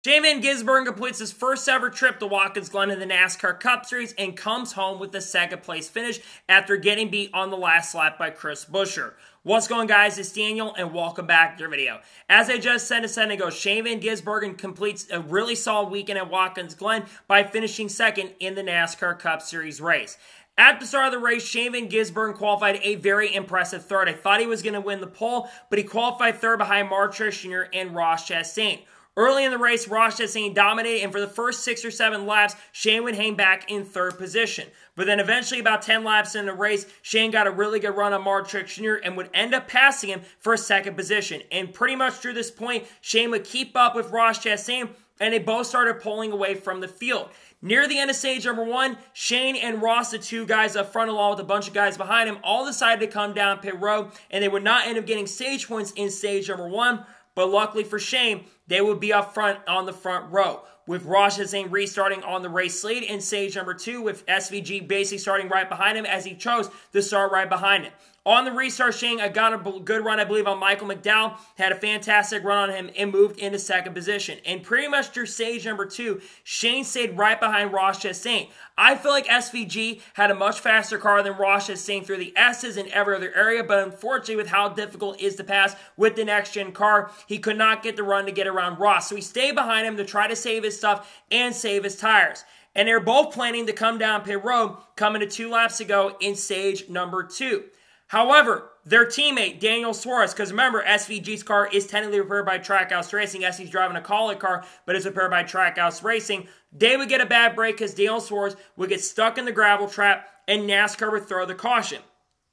Shane Van Gisbergen completes his first ever trip to Watkins Glen in the NASCAR Cup Series and comes home with the second place finish after getting beat on the last lap by Chris Buescher. What's going on, guys? It's Daniel and welcome back to your video. As I just said a second ago, Shane Van Gisbergen completes a really solid weekend at Watkins Glen by finishing second in the NASCAR Cup Series race. At the start of the race, Shane Van Gisbergen qualified a very impressive third. I thought he was going to win the pole, but he qualified third behind Mark Truex Jr. and Ross Chastain. Early in the race, Ross Chastain dominated, and for the first 6 or 7 laps, Shane would hang back in third position. But then eventually, about 10 laps in the race, Shane got a really good run on Mark Truex Jr. and would end up passing him for a second position. And pretty much through this point, Shane would keep up with Ross Chastain, and they both started pulling away from the field. Near the end of stage number 1, Shane and Ross, the two guys up front along with a bunch of guys behind him, all decided to come down pit road, and they would not end up getting stage points in stage number 1. But luckily for Shane, they would be up front on the front row, with Ross Chastain restarting on the race lead in stage number 2, with SVG basically starting right behind him as he chose to start right behind him. On the restart, Shane got a good run, I believe, on Michael McDowell, had a fantastic run on him, and moved into second position. And pretty much through stage number 2, Shane stayed right behind Ross Chastain. I feel like SVG had a much faster car than Ross Chastain through the S's and every other area, but unfortunately, with how difficult it is to pass with the next-gen car, he could not get the run to get around Ross. So he stayed behind him to try to save his stuff and save his tires. And they're both planning to come down pit road, coming to 2 laps to go in stage number 2. However, their teammate, Daniel Suarez, because remember, SVG's car is technically repaired by Trackhouse Racing. Yes, he's driving a Call It car, but it's repaired by Trackhouse Racing. They would get a bad break because Daniel Suarez would get stuck in the gravel trap, and NASCAR would throw the caution.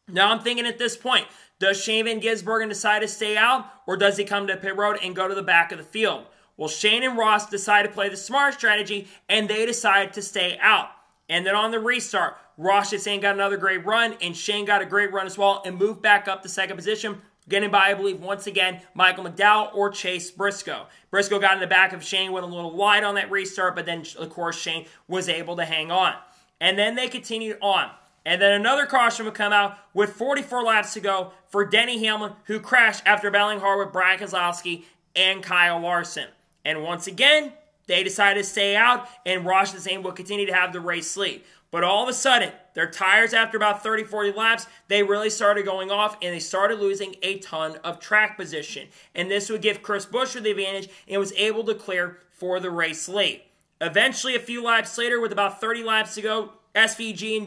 Now I'm thinking at this point, does Shane Van Gisbergen decide to stay out, or does he come to pit road and go to the back of the field? Well, Shane and Ross decided to play the smart strategy, and they decided to stay out. And then on the restart, Ross Chastain got another great run, and Shane got a great run as well, and moved back up to second position, getting by, I believe, once again, Michael McDowell or Chase Briscoe. Briscoe got in the back of Shane, went a little wide on that restart, but then, of course, Shane was able to hang on. And then they continued on. And then another caution would come out with 44 laps to go for Denny Hamlin, who crashed after battling hard with Brad Keselowski and Kyle Larson. And once again, they decided to stay out, and Ross Chastain will continue to have the race lead. But all of a sudden, their tires, after about 30, 40 laps, they really started going off, and they started losing a ton of track position. And this would give Chris Buescher the advantage, and was able to clear for the race lead. Eventually, a few laps later, with about 30 laps to go, SVG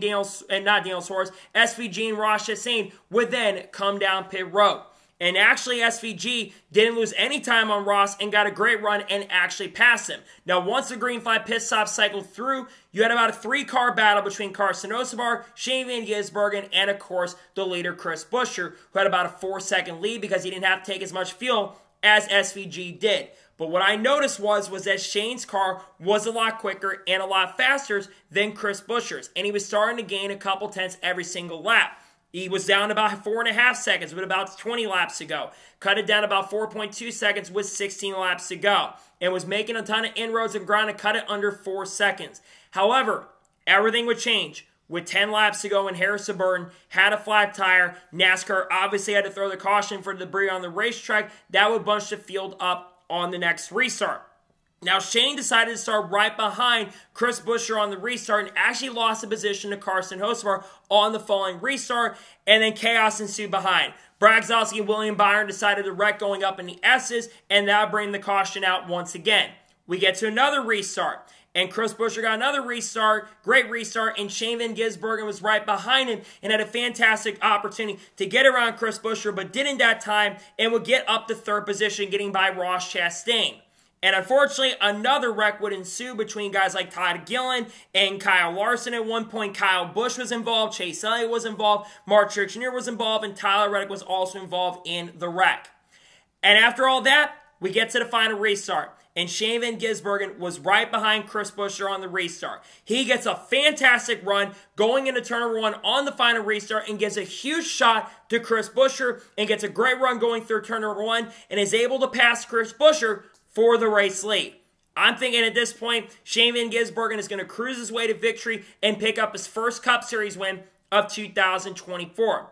SVG and Ross Chastain would then come down pit road. And actually, SVG didn't lose any time on Ross and got a great run and actually passed him. Now, once the green flag pit stop cycled through, you had about a 3-car battle between Carson Hocevar, Shane Van Gisbergen, and, of course, the leader, Chris Buescher, who had about a 4-second lead because he didn't have to take as much fuel as SVG did. But what I noticed was that Shane's car was a lot quicker and a lot faster than Chris Buescher's, and he was starting to gain a couple tenths every single lap. He was down about 4.5 seconds with about 20 laps to go. Cut it down about 4.2 seconds with 16 laps to go. And was making a ton of inroads and ground to cut it under 4 seconds. However, everything would change. With 10 laps to go and Harrison Burton had a flat tire, NASCAR obviously had to throw the caution for debris on the racetrack. That would bunch the field up on the next restart. Now, Shane decided to start right behind Chris Buescher on the restart and actually lost the position to Carson Hocevar on the following restart, and then chaos ensued behind. Brad Keselowski and William Byron decided to wreck going up in the S's, and that would bring the caution out once again. We get to another restart, and Chris Buescher got another restart, great restart, and Shane Van Gisbergen was right behind him and had a fantastic opportunity to get around Chris Buescher, but didn't that time, and would get up to third position, getting by Ross Chastain. And unfortunately, another wreck would ensue between guys like Todd Gillen and Kyle Larson. At one point, Kyle Busch was involved, Chase Elliott was involved, Mark Truex Jr. was involved, and Tyler Reddick was also involved in the wreck. And after all that, we get to the final restart. And Shane Van Gisbergen was right behind Chris Buescher on the restart. He gets a fantastic run going into turn number 1 on the final restart and gives a huge shot to Chris Buescher and gets a great run going through turn number 1 and is able to pass Chris Buescher for the race lead. I'm thinking at this point, Shane Van Gisbergen is going to cruise his way to victory and pick up his first Cup Series win of 2024.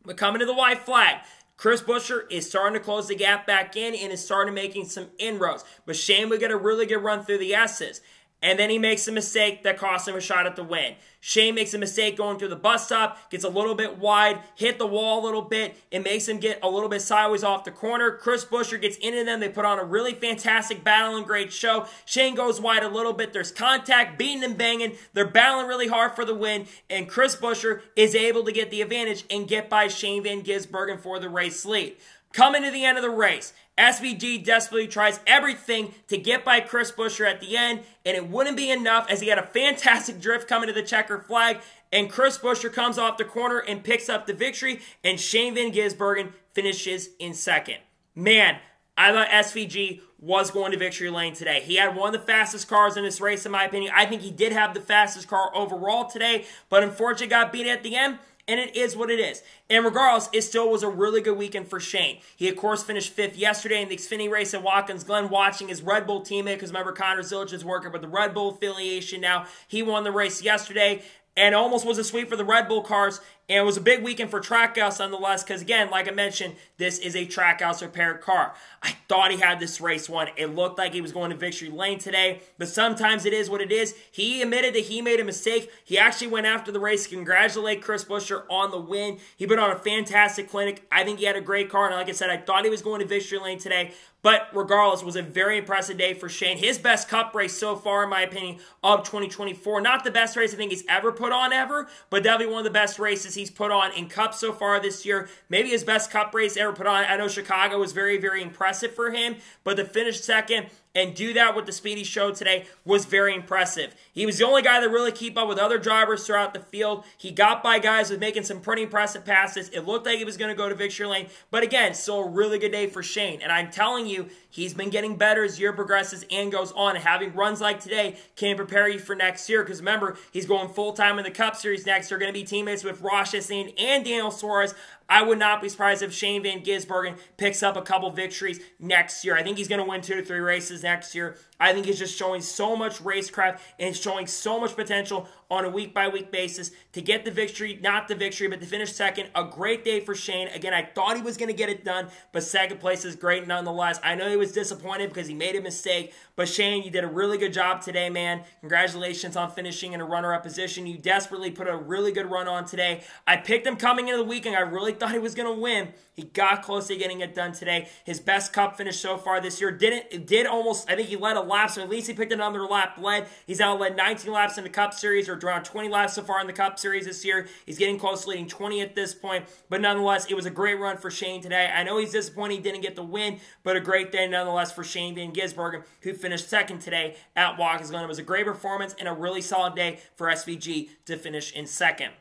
But coming to the white flag, Chris Buescher is starting to close the gap back in and is starting making some inroads. But Shane would get a really good run through the S's. And then he makes a mistake that costs him a shot at the win. Shane makes a mistake going through the bus stop, gets a little bit wide, hit the wall a little bit. It makes him get a little bit sideways off the corner. Chris Buescher gets into them. They put on a really fantastic battle and great show. Shane goes wide a little bit. There's contact, beating and banging. They're battling really hard for the win. And Chris Buescher is able to get the advantage and get by Shane Van Gisbergen for the race lead. Coming to the end of the race, SVG desperately tries everything to get by Chris Buescher at the end, and it wouldn't be enough as he had a fantastic drift coming to the checker flag, and Chris Buescher comes off the corner and picks up the victory, and Shane Van Gisbergen finishes in second. Man, I thought SVG was going to victory lane today. He had one of the fastest cars in this race, in my opinion. I think he did have the fastest car overall today, but unfortunately got beat at the end. And it is what it is. And regardless, it still was a really good weekend for Shane. He, of course, finished 5th yesterday in the Xfinity race at Watkins Glen, watching his Red Bull teammate, because remember, Connor Zilic is working with the Red Bull affiliation now. He won the race yesterday and almost was a sweep for the Red Bull cars. And it was a big weekend for Trackhouse nonetheless, because again, like I mentioned, this is a Trackhouse repaired car. I thought he had this race won. It looked like he was going to victory lane today, but sometimes it is what it is. He admitted that he made a mistake. He actually went after the race to congratulate Chris Buescher on the win. He put on a fantastic clinic. I think he had a great car, and like I said, I thought he was going to victory lane today. But regardless, it was a very impressive day for Shane. His best Cup race so far, in my opinion, of 2024. Not the best race I think he's ever put on ever, but definitely one of the best races he's put on in Cup so far this year. Maybe his best Cup race ever put on. I know Chicago was very, very impressive for him, but to finish second and do that with the speed he showed today was very impressive. He was the only guy that really keep up with other drivers throughout the field. He got by guys with making some pretty impressive passes. It looked like he was going to go to victory lane, but again, still a really good day for Shane. And I'm telling you, he's been getting better as year progresses and goes on. And having runs like today can prepare you for next year, because remember, he's going full-time in the Cup Series next year. Going to be teammates with Ross Chastain and Daniel Suarez. I would not be surprised if Shane Van Gisbergen picks up a couple victories next year. I think he's going to win 2 to 3 races next year. I think he's just showing so much racecraft and showing so much potential on a week-by-week basis to get the victory, not the victory, but to finish second. A great day for Shane. Again, I thought he was going to get it done, but second place is great nonetheless. I know he was disappointed because he made a mistake, but Shane, you did a really good job today, man. Congratulations on finishing in a runner-up position. You desperately put a really good run on today. I picked him coming into the weekend. I really thought he was going to win. He got close to getting it done today. His best Cup finish so far this year. Did almost, I think he led a lap, so at least he picked another lap led. He's now led 19 laps in the Cup Series, or around 20 laps so far in the Cup Series this year. He's getting close to leading 20 at this point, but nonetheless, it was a great run for Shane today. I know he's disappointed he didn't get the win, but a great day nonetheless for Shane Van Gisbergen, who finished second today at Watkins Glen. It was a great performance and a really solid day for SVG to finish in second.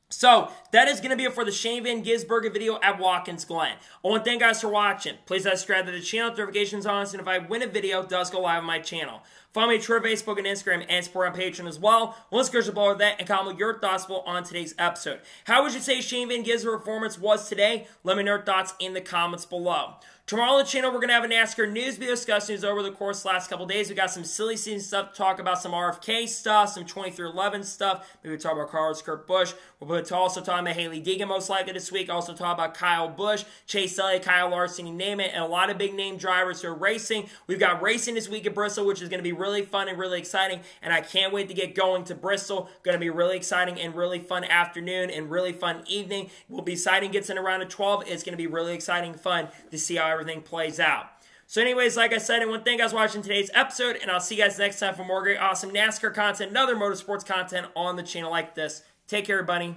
So, that is going to be it for the Shane Van Gisbergen video at Watkins Glen. I want to thank you guys for watching. Please subscribe to the channel, notifications on, and if I win a video, it does go live on my channel. Follow me on Twitter, Facebook, and Instagram, and support on Patreon as well. Let's go below that and comment your thoughts on today's episode. How would you say Shane Van Gisbergen's performance was today? Let me know your thoughts in the comments below. Tomorrow on the channel, we're going to have a NASCAR news video discussing news over the course of the last couple days. We got some silly season stuff to talk about, some RFK stuff, some 2311 stuff. Maybe we'll talk about Carlos Kurt Busch. We'll also talk about Haley Deegan most likely this week. Also talk about Kyle Busch, Chase Elliott, Kyle Larson, you name it, and a lot of big name drivers who are racing. We've got racing this week at Bristol, which is going to be really fun and really exciting, and I can't wait to get going to Bristol. Going to be really exciting and really fun afternoon and really fun evening. We'll be exciting, gets in around at 12. It's going to be really exciting fun to see how everything plays out. So anyways, like I said, I want to thank you guys for watching today's episode, and I'll see you guys next time for more great, awesome NASCAR content and other motorsports content on the channel like this. Take care, everybody.